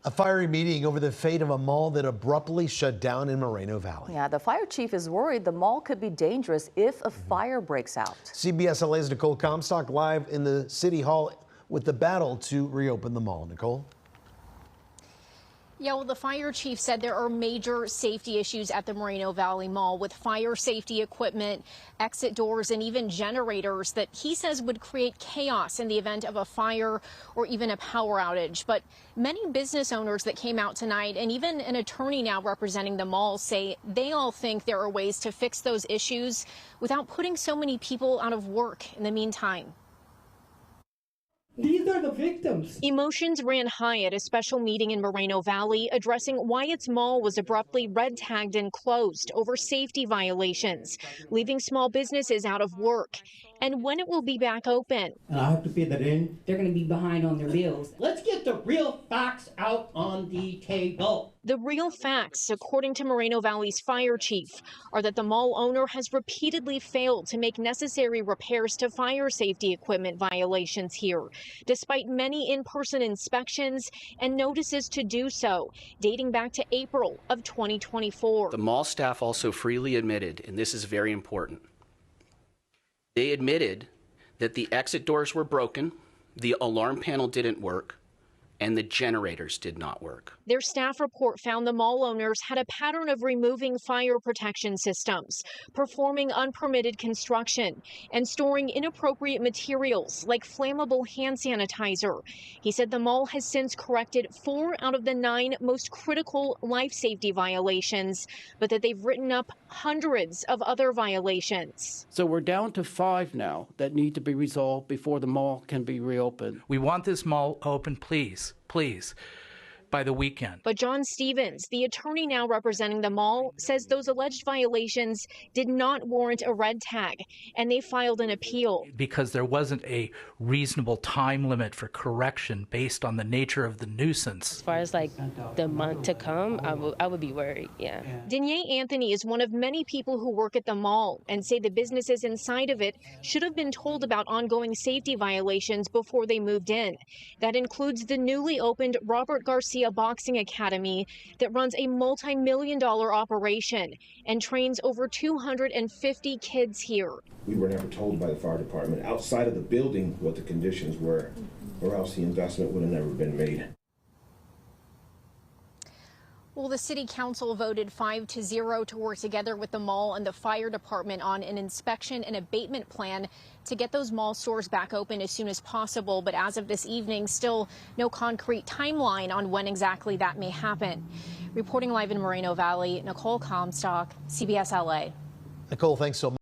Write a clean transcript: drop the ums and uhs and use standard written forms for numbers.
A fiery meeting over the fate of a mall that abruptly shut down in Moreno Valley. Yeah, the fire chief is worried the mall could be dangerous if a fire breaks out. CBS LA's Nicole Comstock live in the City Hall with the battle to reopen the mall. Nicole? Yeah, well, the fire chief said there are major safety issues at the Moreno Valley Mall with fire safety equipment, exit doors, and even generators that he says would create chaos in the event of a fire or even a power outage. But many business owners that came out tonight, and even an attorney now representing the mall, say they all think there are ways to fix those issues without putting so many people out of work in the meantime. These are the victims. Emotions ran high at a special meeting in Moreno Valley addressing why its mall was abruptly red tagged and closed over safety violations, leaving small businesses out of work, and when it will be back open. And I have to pay the rent. They're going to be behind on their bills. Let's get the real facts out on the table. The real facts, according to Moreno Valley's fire chief, are that the mall owner has repeatedly failed to make necessary repairs to fire safety equipment violations here, despite many in-person inspections and notices to do so, dating back to April of 2024. The mall staff also freely admitted, and this is very important, they admitted that the exit doors were broken, the alarm panel didn't work, and the generators did not work. Their staff report found the mall owners had a pattern of removing fire protection systems, performing unpermitted construction, and storing inappropriate materials like flammable hand sanitizer. He said the mall has since corrected 4 out of the 9 most critical life safety violations, but that they've written up hundreds of other violations. So we're down to 5 now that need to be resolved before the mall can be reopened. We want this mall open, please, by the weekend. But John Stevens, the attorney now representing the mall, says those alleged violations did not warrant a red tag, and they filed an appeal. Because there wasn't a reasonable time limit for correction based on the nature of the nuisance. As far as like the month to come, I would be worried, yeah. Danae Anthony is one of many people who work at the mall and say the businesses inside of it should have been told about ongoing safety violations before they moved in. That includes the newly opened Robert Garcia Boxing Academy that runs a multi-million-dollar operation and trains over 250 kids here. We were never told by the fire department outside of the building what the conditions were, or else the investment would have never been made. Well, the city council voted 5-0 to work together with the mall and the fire department on an inspection and abatement plan to get those mall stores back open as soon as possible. But as of this evening, still no concrete timeline on when exactly that may happen. Reporting live in Moreno Valley, Nicole Comstock, CBS LA. Nicole, thanks so much.